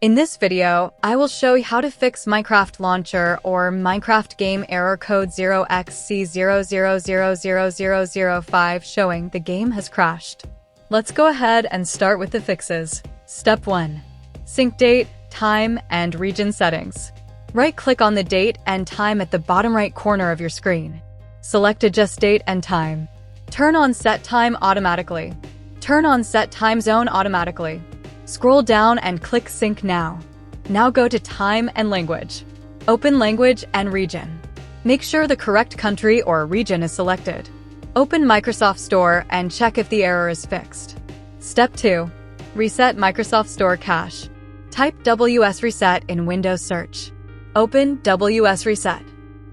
In this video, I will show you how to fix Minecraft Launcher or Minecraft game error code 0xC0000005 showing the game has crashed. Let's go ahead and start with the fixes. Step 1. Sync date, time, and region settings. Right-click on the date and time at the bottom right corner of your screen. Select Adjust Date and Time. Turn on Set Time Automatically. Turn on Set Time Zone Automatically. Scroll down and click Sync Now. Now go to Time and Language. Open Language and Region. Make sure the correct country or region is selected. Open Microsoft Store and check if the error is fixed. Step 2. Reset Microsoft Store cache. Type WS Reset in Windows Search. Open WS Reset.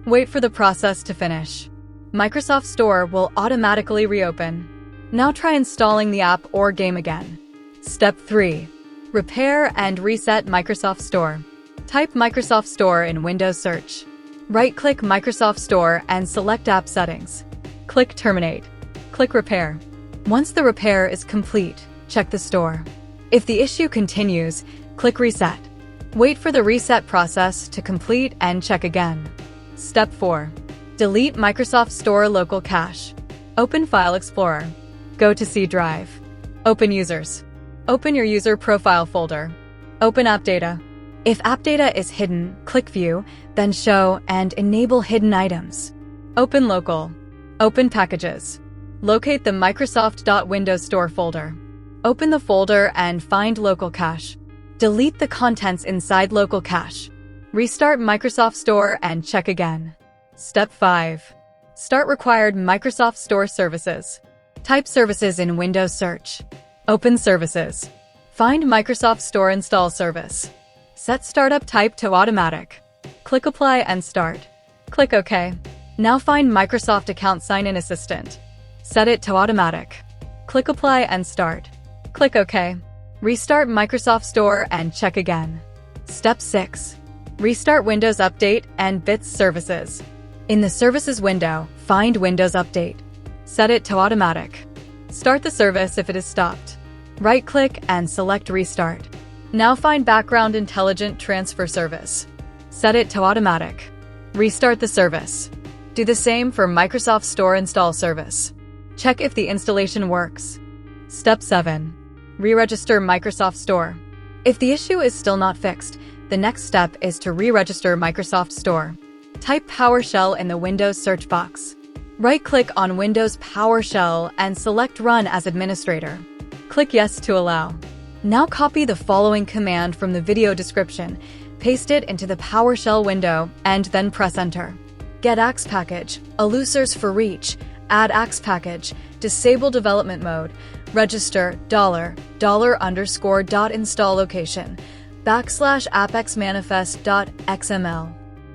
Wait for the process to finish. Microsoft Store will automatically reopen. Now try installing the app or game again. Step 3. Repair and reset Microsoft Store. Type Microsoft Store in Windows Search. Right-click Microsoft Store and select App Settings. Click Terminate. Click Repair. Once the repair is complete, check the store. If the issue continues, click Reset. Wait for the reset process to complete and check again. Step 4. Delete Microsoft Store local cache. Open File Explorer. Go to C Drive. Open Users. Open your user profile folder. Open App Data. If App Data is hidden, click View, then Show and enable hidden items. Open Local. Open Packages. Locate the Microsoft.Windows Store folder. Open the folder and find Local Cache. Delete the contents inside Local Cache. Restart Microsoft Store and check again. Step 5. Start required Microsoft Store services. Type Services in Windows Search. Open Services. Find Microsoft Store Install Service. Set Startup Type to Automatic. Click Apply and Start. Click OK. Now find Microsoft Account Sign-In Assistant. Set it to Automatic. Click Apply and Start. Click OK. Restart Microsoft Store and check again. Step 6. Restart Windows Update and Bits Services. In the Services window, find Windows Update. Set it to Automatic. Start the service if it is stopped. Right-click and select Restart. Now find Background Intelligent Transfer Service. Set it to Automatic. Restart the service. Do the same for Microsoft Store Install Service. Check if the installation works. Step 7. Re-register Microsoft Store. If the issue is still not fixed, the next step is to re-register Microsoft Store. Type PowerShell in the Windows search box. Right-click on Windows PowerShell and select Run as Administrator. Click Yes to allow. Now copy the following command from the video description, paste it into the PowerShell window, and then press Enter. Get-AppxPackage, AllUsers Foreach, Add-AppxPackage, DisableDevelopmentMode, register $$_.InstallLocation, \AppXManifest.xml.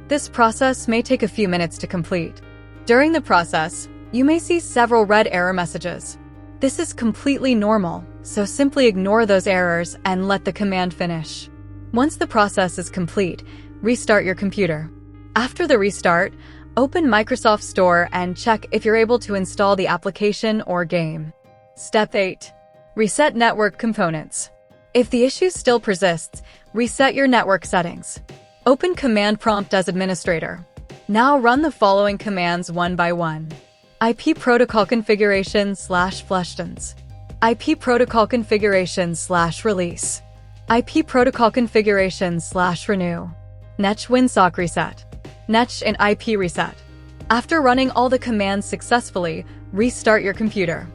This process may take a few minutes to complete. During the process, you may see several red error messages. This is completely normal, so simply ignore those errors and let the command finish. Once the process is complete, restart your computer. After the restart, open Microsoft Store and check if you're able to install the application or game. Step 8. Reset network components. If the issue still persists, reset your network settings. Open Command Prompt as Administrator. Now run the following commands one by one. IP protocol configuration /flushtons. IP protocol configuration /release. IP protocol configuration /renew. Netch WinSock reset. Netch and IP reset. After running all the commands successfully, restart your computer.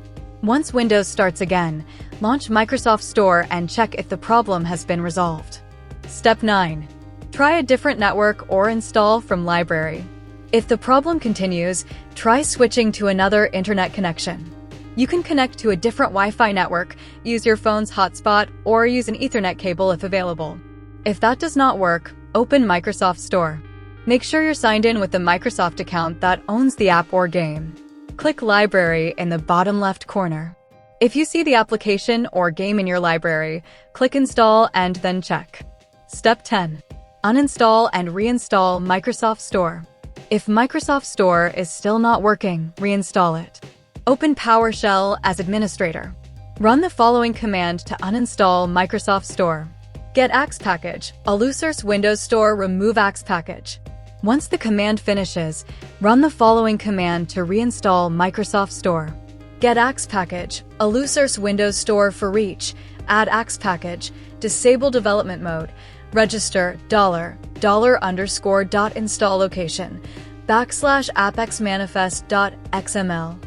Once Windows starts again, launch Microsoft Store and check if the problem has been resolved. Step 9. Try a different network or install from library. If the problem continues, try switching to another internet connection. You can connect to a different Wi-Fi network, use your phone's hotspot, or use an Ethernet cable if available. If that does not work, open Microsoft Store. Make sure you're signed in with the Microsoft account that owns the app or game. Click Library in the bottom left corner. If you see the application or game in your library, click Install and then check. Step 10. Uninstall and reinstall Microsoft Store. If Microsoft Store is still not working, reinstall it. Open PowerShell as Administrator. Run the following command to uninstall Microsoft Store. Get-AppxPackage, AllUsers Windows Store remove-AppxPackage. Once the command finishes, run the following command to reinstall Microsoft Store. Get-AppxPackage, AllUsers Windows Store Foreach, Add-AppxPackage, DisableDevelopmentMode, register $$_.InstallLocation, \AppXManifest.xml.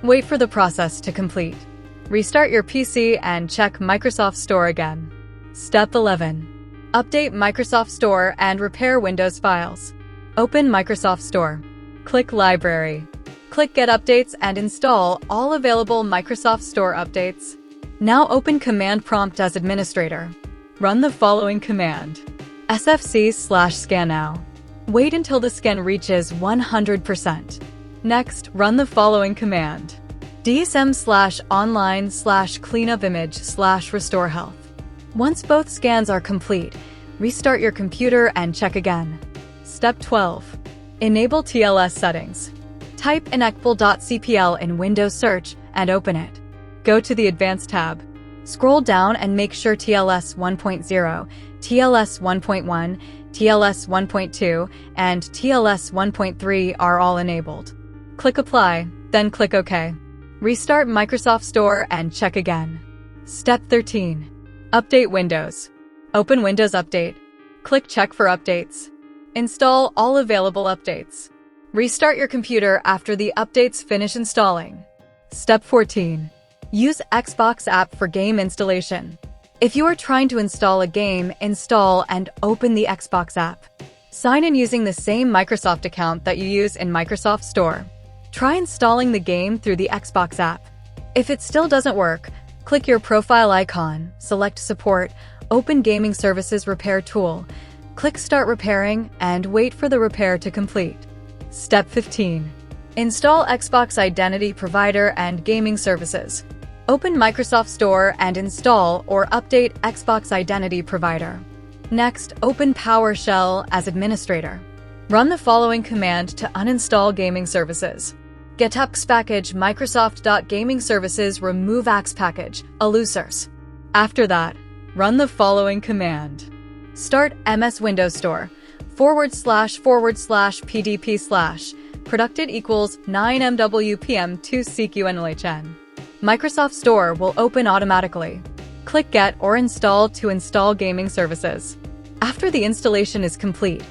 Wait for the process to complete. Restart your PC and check Microsoft Store again. Step 11. Update Microsoft Store and repair Windows files. Open Microsoft Store. Click Library. Click Get Updates and install all available Microsoft Store updates. Now open Command Prompt as administrator. Run the following command: sfc/scan now. Wait until the scan reaches 100%. Next, run the following command: dsm/online/cleanupimage/restore health. Once both scans are complete, restart your computer and check again. Step 12. Enable TLS settings. Type inecpl.cpl in Windows Search and open it. Go to the Advanced tab. Scroll down and make sure TLS 1.0, TLS 1.1, TLS 1.2, and TLS 1.3 are all enabled. Click Apply, then click OK. Restart Microsoft Store and check again. Step 13. Update Windows. Open Windows Update. Click Check for updates. Install all available updates. Restart your computer after the updates finish installing. Step 14. Use Xbox app for game installation. If you are trying to install a game, install and open the Xbox app. Sign in using the same Microsoft account that you use in Microsoft Store. Try installing the game through the Xbox app. If it still doesn't work, click your profile icon, select Support, open Gaming Services Repair Tool, click Start Repairing, and wait for the repair to complete. Step 15. Install Xbox Identity Provider and Gaming Services. Open Microsoft Store and install or update Xbox Identity Provider. Next, open PowerShell as administrator. Run the following command to uninstall gaming services: Get-AppxPackage Microsoft.GamingServices remove-AppxPackage, AllUsers. After that, run the following command: Start MS Windows Store //pdp/ productid equals 9mwpm2cqnlhn. Microsoft Store will open automatically. Click Get or Install to install gaming services. After the installation is complete,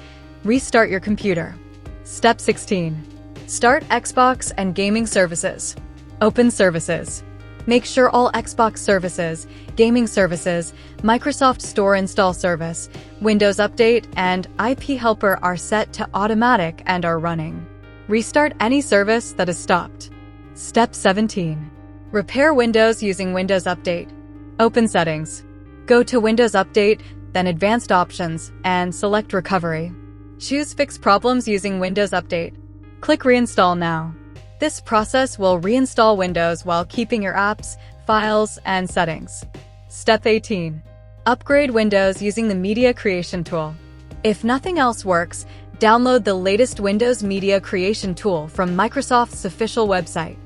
restart your computer. Step 16. Start Xbox and Gaming Services. Open Services. Make sure all Xbox services, gaming services, Microsoft Store install service, Windows Update, and IP Helper are set to automatic and are running. Restart any service that is stopped. Step 17. Repair Windows using Windows Update. Open Settings. Go to Windows Update, then Advanced Options, and select Recovery. Choose Fix Problems using Windows Update. Click Reinstall now. This process will reinstall Windows while keeping your apps, files, and settings. Step 18. Upgrade Windows using the Media Creation Tool. If nothing else works, download the latest Windows Media Creation Tool from Microsoft's official website.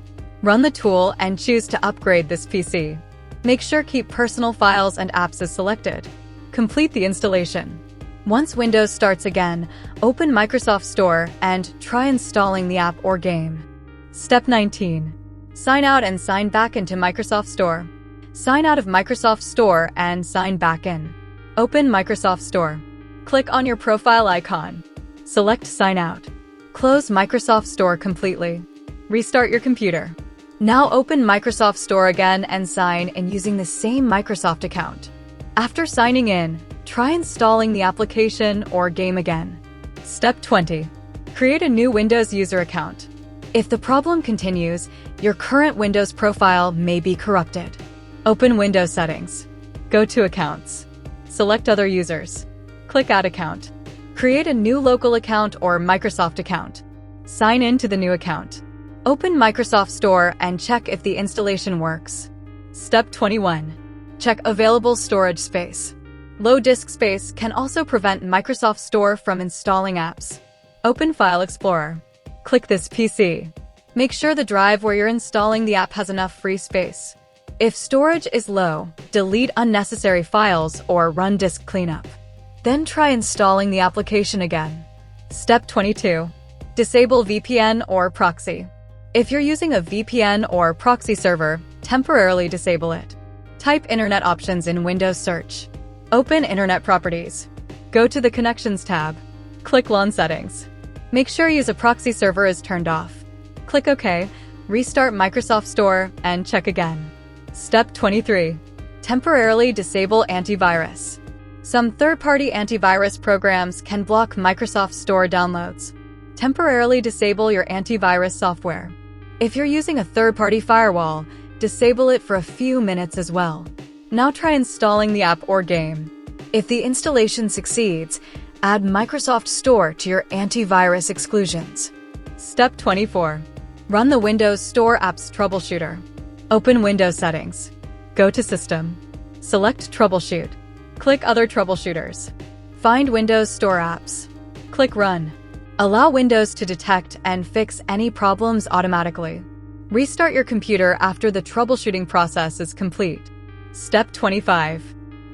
Run the tool and choose to upgrade this PC. Make sure Keep Personal Files and Apps is selected. Complete the installation. Once Windows starts again, open Microsoft Store and try installing the app or game. Step 19. Sign out and sign back into Microsoft Store. Sign out of Microsoft Store and sign back in. Open Microsoft Store. Click on your profile icon. Select Sign Out. Close Microsoft Store completely. Restart your computer. Now open Microsoft Store again and sign in using the same Microsoft account. After signing in, try installing the application or game again. Step 20. Create a new Windows user account. If the problem continues, your current Windows profile may be corrupted. Open Windows Settings. Go to Accounts. Select Other Users. Click Add Account. Create a new local account or Microsoft account. Sign in to the new account. Open Microsoft Store and check if the installation works. Step 21. Check available storage space. Low disk space can also prevent Microsoft Store from installing apps. Open File Explorer. Click this PC. Make sure the drive where you're installing the app has enough free space. If storage is low, delete unnecessary files or run disk cleanup. Then try installing the application again. Step 22. Disable VPN or proxy. If you're using a VPN or proxy server, temporarily disable it. Type Internet Options in Windows Search. Open Internet Properties. Go to the Connections tab. Click LAN Settings. Make sure Use a Proxy Server is turned off. Click OK, restart Microsoft Store, and check again. Step 23. Temporarily disable antivirus. Some third-party antivirus programs can block Microsoft Store downloads. Temporarily disable your antivirus software. If you're using a third-party firewall, disable it for a few minutes as well. Now try installing the app or game. If the installation succeeds, add Microsoft Store to your antivirus exclusions. Step 24. Run the Windows Store Apps Troubleshooter. Open Windows Settings. Go to System. Select Troubleshoot. Click Other Troubleshooters. Find Windows Store Apps. Click Run. Allow Windows to detect and fix any problems automatically. Restart your computer after the troubleshooting process is complete. Step 25.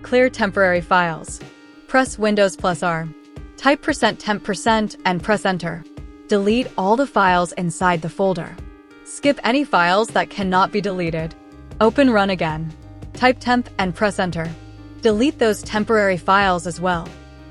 Clear temporary files. Press Windows+R. Type %temp% and press Enter. Delete all the files inside the folder. Skip any files that cannot be deleted. Open Run again. Type temp and press Enter. Delete those temporary files as well.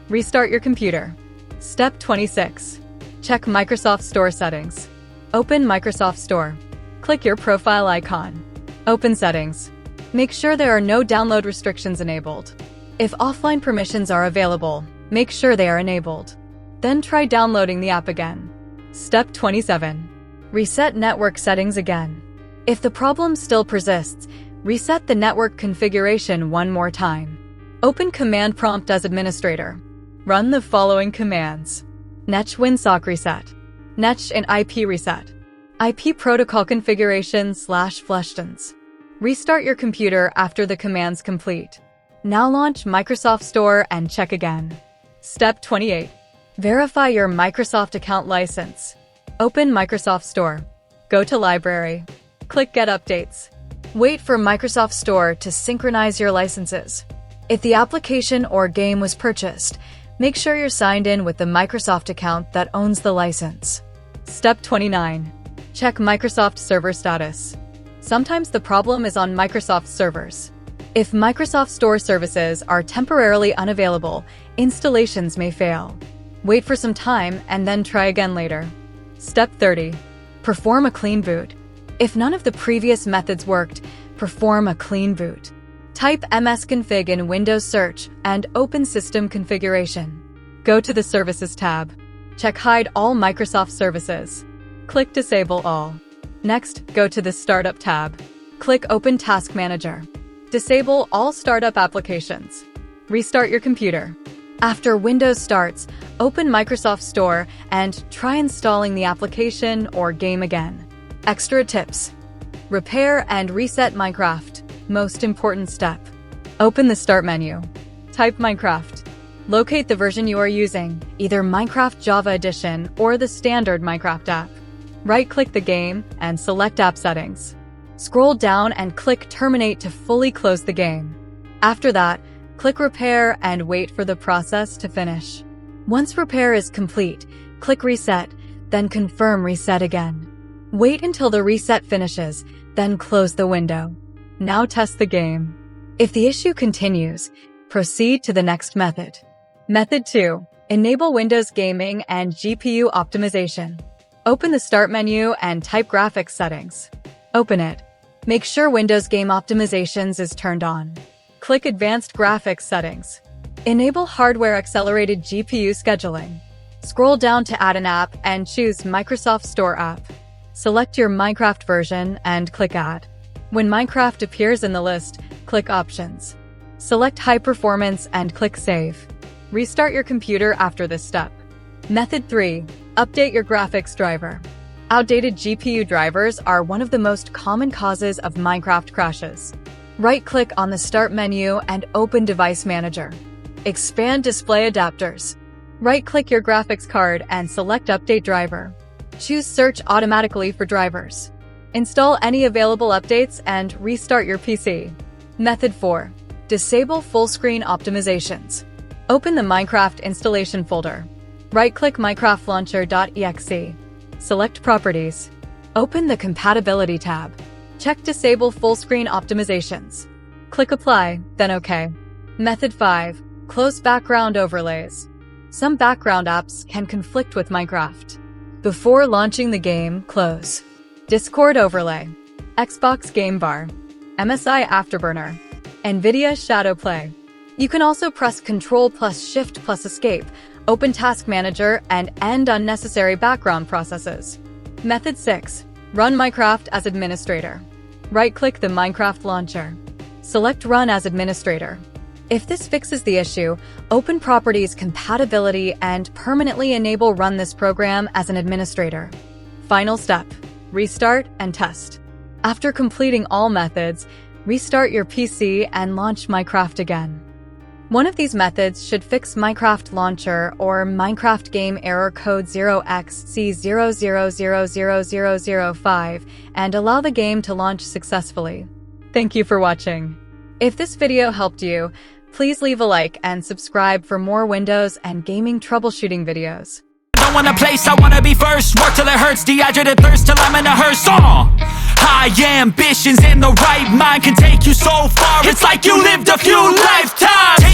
Restart your computer. Step 26. Check Microsoft Store settings. Open Microsoft Store. Click your profile icon. Open Settings. Make sure there are no download restrictions enabled. If offline permissions are available, make sure they are enabled. Then try downloading the app again. Step 27. Reset network settings again. If the problem still persists, reset the network configuration one more time. Open Command Prompt as administrator. Run the following commands. netsh winsock reset. netsh in IP reset. IP protocol configuration /flushtons. Restart your computer after the commands complete. Now launch Microsoft Store and check again. Step 28. Verify your Microsoft account license. Open Microsoft Store. Go to Library. Click Get Updates. Wait for Microsoft Store to synchronize your licenses. If the application or game was purchased, make sure you're signed in with the Microsoft account that owns the license. Step 29. Check Microsoft server status. Sometimes the problem is on Microsoft servers. If Microsoft Store services are temporarily unavailable, installations may fail. Wait for some time and then try again later. Step 30. Perform a clean boot. If none of the previous methods worked, perform a clean boot. Type msconfig in Windows Search and open System Configuration. Go to the Services tab. Check Hide all Microsoft services. Click Disable All. Next, go to the Startup tab. Click Open Task Manager. Disable all startup applications. Restart your computer. After Windows starts, open Microsoft Store and try installing the application or game again. Extra tips. Repair and reset Minecraft. Most important step. Open the Start menu. Type Minecraft. Locate the version you are using, either Minecraft Java Edition or the standard Minecraft app. Right-click the game and select App Settings. Scroll down and click Terminate to fully close the game. After that, click Repair and wait for the process to finish. Once repair is complete, click Reset, then confirm Reset again. Wait until the reset finishes, then close the window. Now test the game. If the issue continues, proceed to the next method. Method 2. Enable Windows Gaming and GPU Optimization. Open the Start menu and type Graphics Settings. Open it. Make sure Windows Game Optimizations is turned on. Click Advanced Graphics Settings. Enable Hardware Accelerated GPU Scheduling. Scroll down to Add an App and choose Microsoft Store App. Select your Minecraft version and click Add. When Minecraft appears in the list, click Options. Select High Performance and click Save. Restart your computer after this step. Method 3. Update your graphics driver. Outdated GPU drivers are one of the most common causes of Minecraft crashes. Right-click on the Start menu and open Device Manager. Expand Display Adapters. Right-click your graphics card and select Update Driver. Choose Search automatically for drivers. Install any available updates and restart your PC. Method 4. Disable full screen optimizations. Open the Minecraft installation folder. Right-click minecraftlauncher.exe. Select Properties. Open the Compatibility tab. Check Disable full screen optimizations. Click Apply, then OK. Method 5. Close background overlays. Some background apps can conflict with Minecraft. Before launching the game, close Discord overlay, Xbox Game Bar, MSI Afterburner, NVIDIA Shadow Play. You can also press Ctrl plus Shift plus Escape, open Task Manager, and end unnecessary background processes. Method 6. Run Minecraft as administrator. Right-click the Minecraft launcher. Select Run as administrator. If this fixes the issue, open Properties Compatibility and permanently enable Run this program as an administrator. Final step. Restart and test. After completing all methods, restart your PC and launch Minecraft again. One of these methods should fix Minecraft Launcher or Minecraft game error code 0xC0000005 and allow the game to launch successfully. Thank you for watching. If this video helped you, please leave a like and subscribe for more Windows and gaming troubleshooting videos. I want a place, I wanna be first. Work till it hurts, dehydrated thirst till I'm in a hearse. High ambitions and the right mind can take you so far. It's like you lived a few lifetimes.